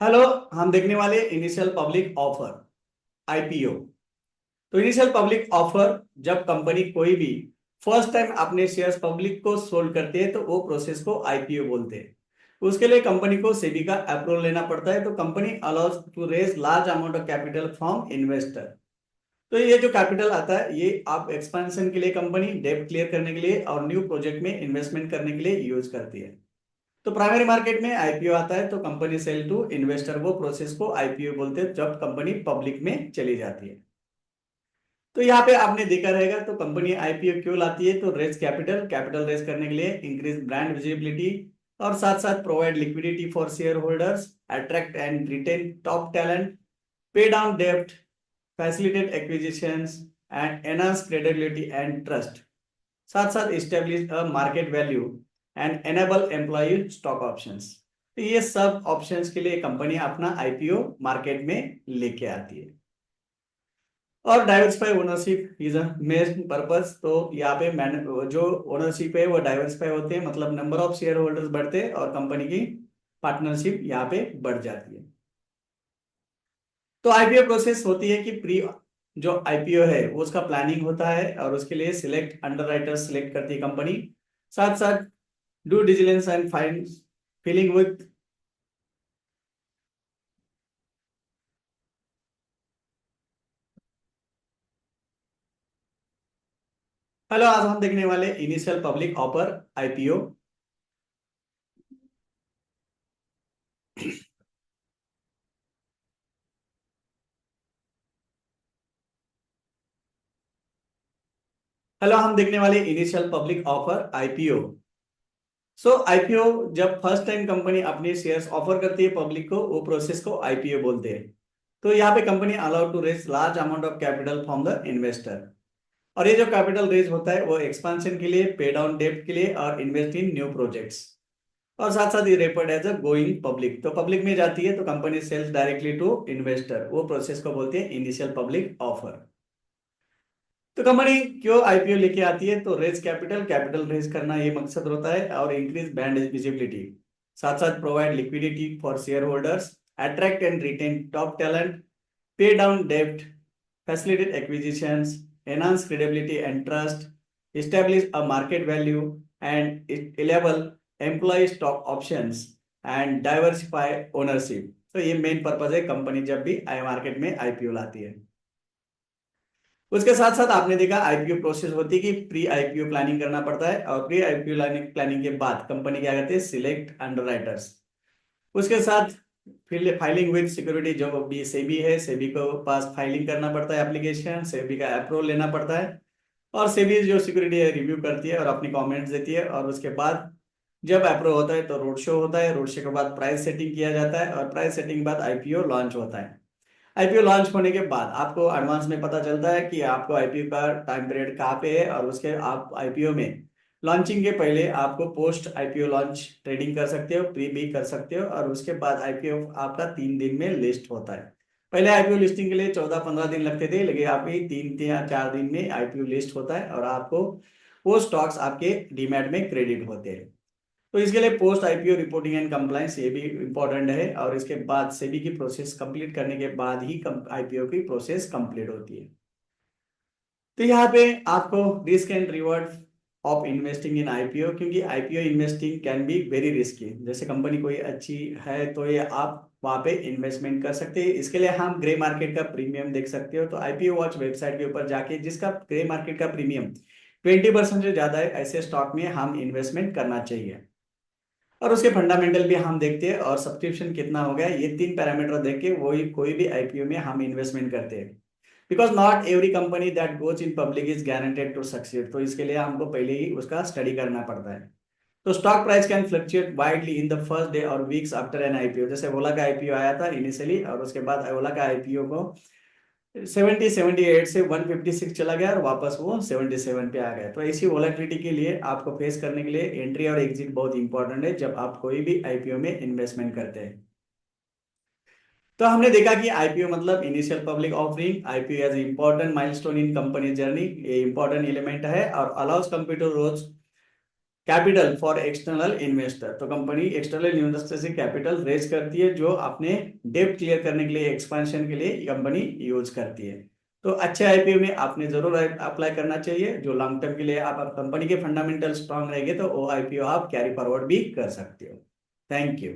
Hello. हम देखने वाले इनिशियल पब्लिक ऑफर, आईपीओ। तो इनिशियल पब्लिक ऑफर जब कंपनी कोई भी फर्स्ट टाइम अपने शेयर्स पब्लिक को सोल्ड करती है तो वो प्रोसेस को आईपीओ बोलते हैं। उसके लिए कंपनी को सेबी का अप्रूवल लेना पड़ता है। तो company allows to raise large amount of capital from investor. तो ये जो कैपिटल आता है ये आप एक्सपेंशन के लिए, कंपनी डेब्ट क्लियर करने के लिए और न्यू प्रोजेक्ट में इन्वेस्टमेंट करने के लिए यूज करती है। तो प्राइमरी मार्केट में आईपीओ आता है तो कंपनी सेल टू इन्वेस्टर, वो प्रोसेस को आईपीओ बोलते हैं जब कंपनी पब्लिक में चली जाती है। तो यहाँ पे आपने देखा रहेगा, तो कंपनी आईपीओ क्यों लाती है? तो रेज कैपिटल, कैपिटल रेज करने के लिए, इंक्रीज ब्रांड विजिबिलिटी, और साथ साथ provide liquidity for share holders, attract and retain top talent, pay down डेब्ट, facilitate acquisitions and enhance credibility and trust, साथ साथ establish a market value and enable employ stock options. तो ये सब options के लिए कंपनी अपना आईपीओ मार्केट में लेके आती है। और diversify ownership is a main purpose. तो यहाँ पे जो ओनरशिप है वो डाइवर्सिफाई होते हैं, मतलब नंबर ऑफ शेयर होल्डर्स बढ़ते हैं और कंपनी की पार्टनरशिप यहाँ पे बढ़ जाती है। तो आईपीओ प्रोसेस होती है कि प्री जो आईपीओ है वो उसका प्लानिंग होता है और उसके लिए सिलेक्ट अंडरराइटर सिलेक्ट करती है कंपनी। साथ साथ do diligence and find feeling with. Hello, आज हम देखने वाले initial public offer, IPO. Hello, हम देखने वाले इनिशियल पब्लिक ऑफर, आईपीओ। सो आईपीओ जब फर्स्ट टाइम कंपनी अपने शेयर्स ऑफर करती है पब्लिक को, वो प्रोसेस को आईपीओ बोलते हैं। तो यहाँ पे company allowed to raise large amount of capital from the investor. और ये जो कैपिटल रेज होता है वो एक्सपांशन के लिए, पे डाउन डेब्ट के लिए और इन्वेस्ट इन न्यू प्रोजेक्ट्स। और साथ साथ ये referred as a going public, तो पब्लिक में जाती है तो company sells directly to investor, वो प्रोसेस को बोलते हैं इनिशियल पब्लिक ऑफर। तो कंपनी क्यों आईपीओ लेके आती है? तो रेज कैपिटल, कैपिटल रेज करना ये मकसद होता है, और इंक्रीज ब्रांड विजिबिलिटी, साथ साथ provide liquidity for share holders, attract and retain top talent, pay down डेब्ट, facilitate acquisitions, enhance credibility and trust, establish a market value and enable employee stock options and diversify ownership। तो ये main purpose है company जब भी आई market में IPO लाती है। उसके साथ साथ आपने देखा आईपीओ प्रोसेस होती है कि प्री आईपीओ प्लानिंग करना पड़ता है, और प्री आईपीओ प्लानिंग के बाद कंपनी क्या करती है? Select underwriters. उसके साथ फिर फाइलिंग विद सिक्योरिटी, जो भी सेबी है, सेबी को पास फाइलिंग करना पड़ता है एप्लीकेशन, सेबी का अप्रूवल लेना पड़ता है। और सेबी जो सिक्योरिटी है रिव्यू करती है और अपनी कमेंट्स देती है, और उसके बाद जब अप्रूव होता है तो रोड शो होता है, रोड शो के बाद प्राइस सेटिंग किया जाता है, और प्राइस सेटिंग के बाद आईपीओ लॉन्च होता है। आईपीओ लॉन्च होने के बाद आपको एडवांस में पता चलता है कि आपको आईपीओ का टाइम पीरियड कहाँ पे है, और उसके आप आईपीओ में लॉन्चिंग के पहले आपको पोस्ट आईपीओ लॉन्च ट्रेडिंग कर सकते हो, प्री भी कर सकते हो, और उसके बाद आईपीओ आपका 3 दिन में लिस्ट होता है। पहले आईपीओ लिस्टिंग के लिए 14-15 दिन लगते थे, लेकिन आपकी 3 या 4 दिन में आईपीओ लिस्ट होता है, और आपको वो स्टॉक्स आपके डीमैट में क्रेडिट होते हैं। तो इसके लिए post IPO reporting and compliance ये भी इंपॉर्टेंट है, और इसके बाद सेबी की प्रोसेस कंप्लीट करने के बाद ही आईपीओ की प्रोसेस कंप्लीट होती है। तो यहाँ पे आपको risk and reward of investing in IPO, क्योंकि IPO investing can be very risky. जैसे कंपनी कोई अच्छी है तो ये आप वहाँ पे इन्वेस्टमेंट कर सकते हैं। इसके लिए हम ग्रे मार्केट का प्रीमियम देख सकते हो, तो आईपीओ वॉच वेबसाइट के ऊपर जाके जिसका ग्रे मार्केट का प्रीमियम 20% से ज्यादा है, ऐसे स्टॉक में हम इन्वेस्टमेंट करना चाहिए। और उसके फंडामेंटल भी हम देखते हैं, और सब्सक्रिप्शन कितना हो गया, ये 3 पैरामीटर देख के वही कोई भी आईपीओ में हम इन्वेस्टमेंट करते हैं। Because not every company that goes in public is guaranteed to succeed, तो इसके लिए हमको पहले ही उसका स्टडी करना पड़ता है। तो stock price can fluctuate widely in the first day और वीक्स आफ्टर एन आईपीओ। जैसे ओला का आईपीओ आया था इनिशियली, और उसके बाद ओला का आईपीओ को 78 से 156 चला गया, और वापस वो 77 पे आ गया। तो ऐसी वोलेटिलिटी के लिए आपको फेस करने के लिए एंट्री और एग्जिट बहुत इंपॉर्टेंट है जब आप कोई भी आईपीओ में इन्वेस्टमेंट करते हैं। तो हमने देखा कि आईपीओ मतलब initial public offering. IPO as important milestone in company journey, ये इंपॉर्टेंट एलिमेंट है, और allows computer raise capital for external investor, तो कंपनी एक्सटर्नल इन्वेस्टर से कैपिटल रेज करती है जो अपने डेब्ट क्लियर करने के लिए, एक्सपेंशन के लिए कंपनी यूज करती है। तो अच्छे आईपीओ में आपने जरूर अप्लाई करना चाहिए, जो लॉन्ग टर्म के लिए आप कंपनी के फंडामेंटल स्ट्रांग रहेंगे तो वो आईपीओ आप कैरी फॉरवर्ड भी कर सकते हो। Thank you.